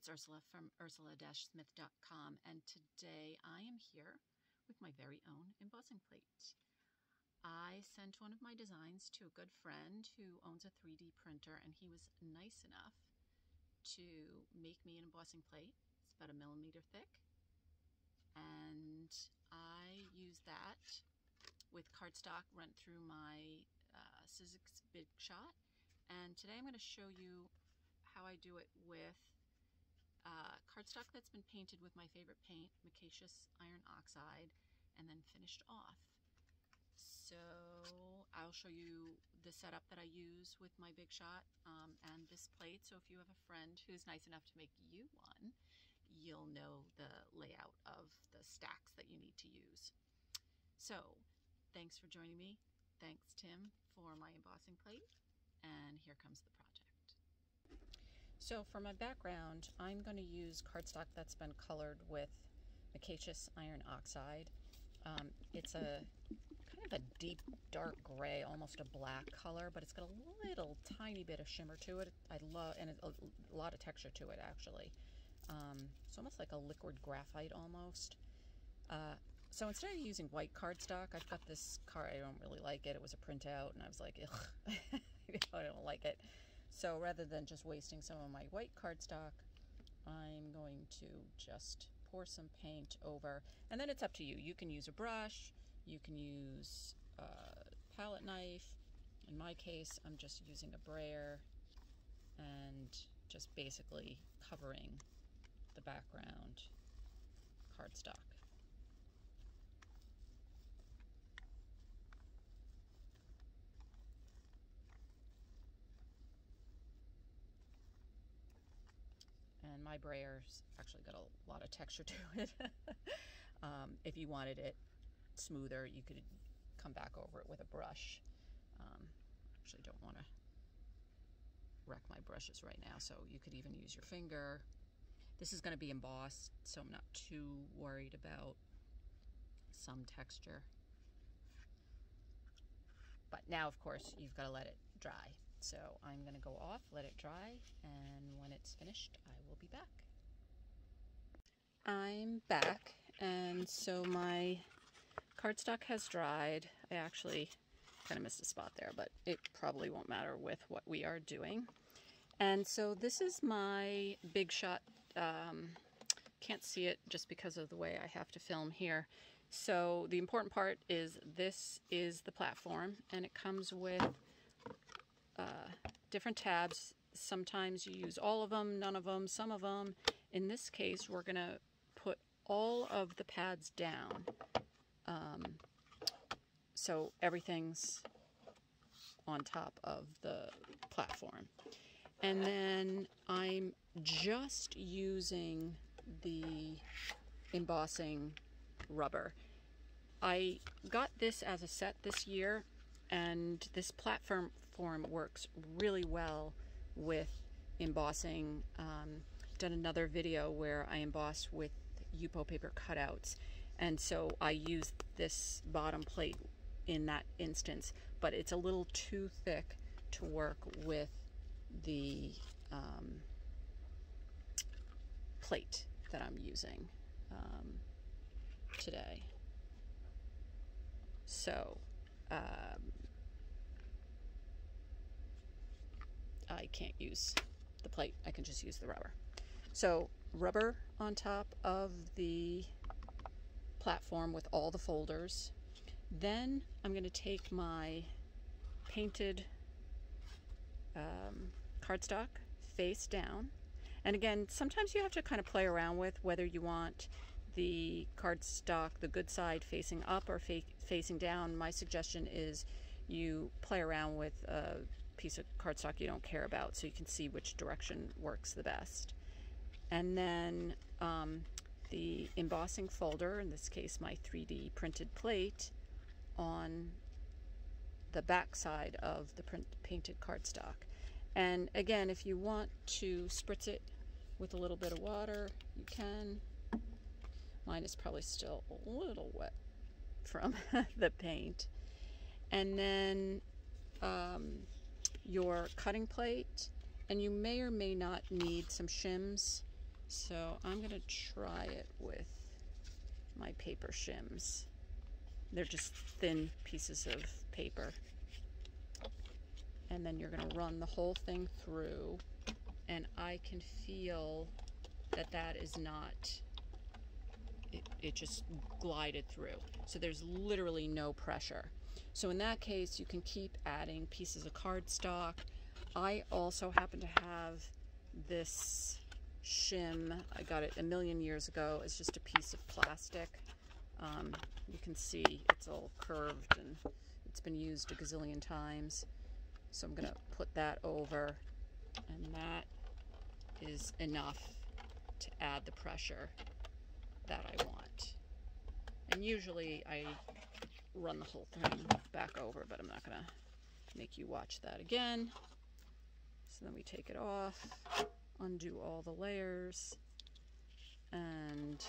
it's Ursula from ursula-smith.com, and today I am here with my very own embossing plate. I sent one of my designs to a good friend who owns a 3D printer, and he was nice enough to make me an embossing plate. It's about 1 millimeter thick, and I used that with cardstock run through my Sizzix Big Shot. And today I'm going to show you how I do it with cardstock that's been painted with my favorite paint, Micaceous Iron Oxide, and then finished off. So I'll show you the setup that I use with my Big Shot and this plate. So if you have a friend who's nice enough to make you one, you'll know the layout of the stacks that you need to use. So thanks for joining me. Thanks, Tim, for my embossing plate. And here comes the project. So for my background, I'm going to use cardstock that's been colored with Micaceous Iron Oxide. It's a kind of a deep dark gray, almost a black color, but it's got a little tiny bit of shimmer to it. I love, and a lot of texture to it actually. It's almost like a liquid graphite almost. So instead of using white cardstock, I've got this card. I don't really like it. It was a printout, and I was like, ugh, I don't like it. So rather than just wasting some of my white cardstock, I'm going to just pour some paint over, and then it's up to you. You can use a brush, you can use a palette knife. In my case, I'm just using a brayer and just basically covering the background cardstock. And my brayer's actually got a lot of texture to it. If you wanted it smoother, you could come back over it with a brush. Actually don't want to wreck my brushes right now, so you could even use your finger. This is going to be embossed, so I'm not too worried about some texture. But now, of course, you've got to let it dry. So I'm going to go off, let it dry, and when it's finished, I will be back. I'm back, and so my cardstock has dried. I actually kind of missed a spot there, but it probably won't matter with what we are doing. And so this is my Big Shot. Can't see it just because of the way I have to film here. So the important part is this is the platform, and it comes with different tabs. Sometimes you use all of them, none of them, some of them. In this case, we're going to put all of the pads down. So everything's on top of the platform. And then I'm just using the embossing rubber. I got this as a set this year, and this platform works really well with embossing. Done another video where I emboss with Yupo paper cutouts, and so I used this bottom plate in that instance, but it's a little too thick to work with the plate that I'm using today. So I can't use the plate, I can just use the rubber. So rubber on top of the platform with all the folders. Then I'm going to take my painted cardstock face down. And again, sometimes you have to kind of play around with whether you want the cardstock, the good side, facing up or facing down. My suggestion is you play around with a piece of cardstock you don't care about, so you can see which direction works the best. And then the embossing folder, in this case my 3D printed plate, on the back side of the painted cardstock. And again, if you want to spritz it with a little bit of water, you can. Mine is probably still a little wet from the paint. And then your cutting plate, and you may or may not need some shims So I'm gonna try it with my paper shims. They're just thin pieces of paper. And then you're gonna run the whole thing through, and I can feel that that is not, it just glided through. So there's literally no pressure. So in that case, you can keep adding pieces of cardstock. I also happen to have this shim. I got it a million years ago. It's just a piece of plastic. You can see it's all curved and it's been used a gazillion times. So I'm gonna put that over, and that is enough to add the pressure that I want. And usually I run the whole thing back over, but I'm not gonna make you watch that again. So then we take it off, undo all the layers, and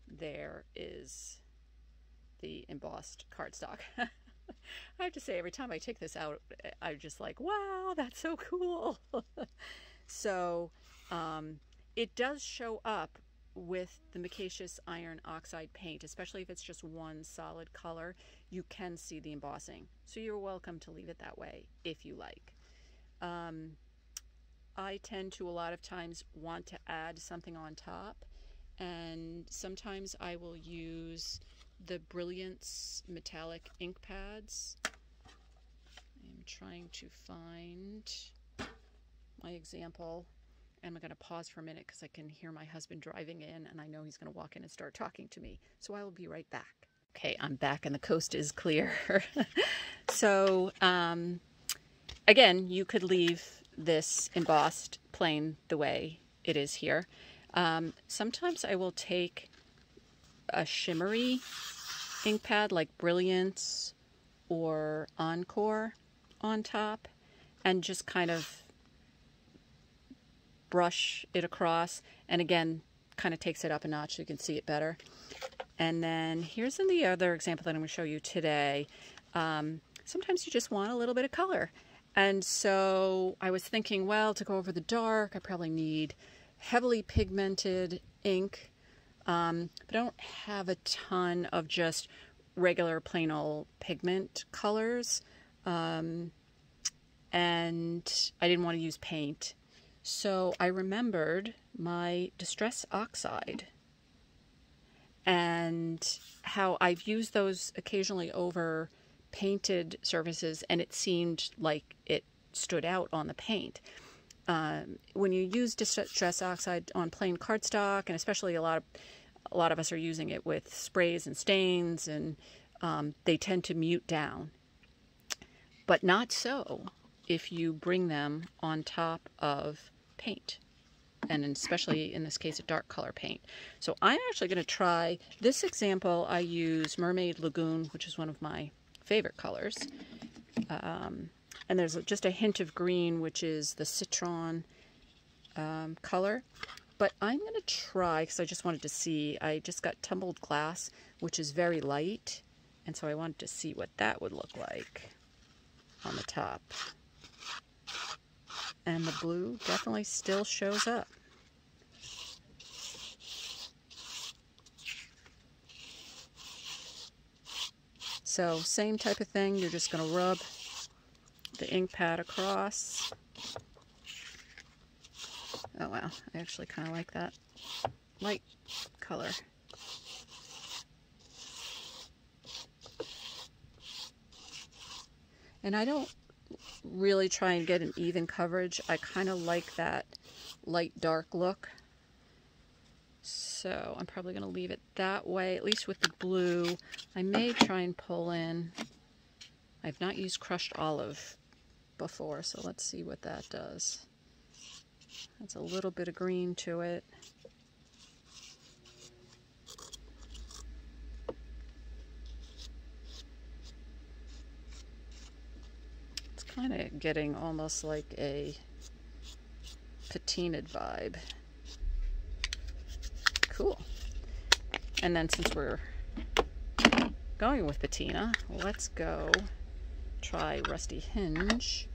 there is the embossed cardstock. I have to say, every time I take this out, I'm just like, wow, that's so cool. So it does show up with the Micaceous iron oxide paint, especially if it's just one solid color. You can see the embossing. So you're welcome to leave it that way if you like. I tend to a lot of times want to add something on top, and sometimes I will use the Brilliance metallic ink pads. I'm trying to find my example, and I'm going to pause for a minute because I can hear my husband driving in, and I know he's going to walk in and start talking to me. So I will be right back. Okay, I'm back and the coast is clear. So again, you could leave this embossed plain the way it is here. Sometimes I will take a shimmery ink pad like Brilliance or Encore on top and just kind of brush it across, and again kind of takes it up a notch so you can see it better. And then here's the other example that I'm going to show you today. Sometimes you just want a little bit of color, and so I was thinking, well, to go over the dark I probably need heavily pigmented ink. But I don't have a ton of just regular plain old pigment colors, and I didn't want to use paint. So I remembered my Distress Oxide and how I've used those occasionally over painted surfaces, and it seemed like it stood out on the paint. When you use Distress Oxide on plain cardstock, and especially a lot of us are using it with sprays and stains, and they tend to mute down. But not so if you bring them on top of paint, and especially in this case a dark color paint. So I'm actually going to try this example. I use Mermaid Lagoon, which is one of my favorite colors. And there's just a hint of green, which is the citron color. But I'm going to try, because I just wanted to see, I just got Tumbled Glass, which is very light, and so I wanted to see what that would look like on the top. And the blue definitely still shows up. So same type of thing, you're just going to rub the ink pad across. Oh wow, I actually kind of like that light color. And I don't really try and get an even coverage. I kind of like that light dark look. So I'm probably going to leave it that way, at least with the blue. I may try and pull in. I've not used crushed olive before, so let's see what that does. That's a little bit of green to it. It's kind of getting almost like a patinaed vibe. Cool. And then since we're going with patina, let's go try Rusty Hinge.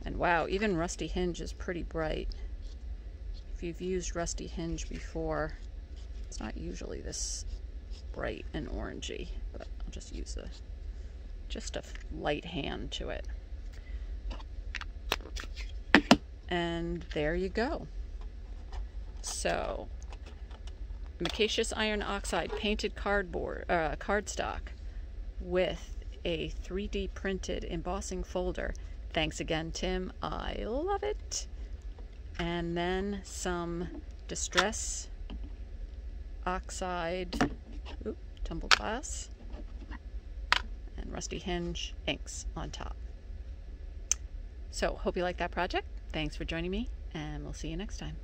And wow, even Rusty Hinge is pretty bright. If you've used Rusty Hinge before, it's not usually this bright and orangey, but I'll just use just a light hand to it. And there you go. So, Micaceous Iron Oxide painted cardstock with a 3D printed embossing folder. Thanks again, Tim. I love it. And then some Distress Oxide, tumbled glass, and Rusty Hinge inks on top. So, hope you like that project. Thanks for joining me, and we'll see you next time.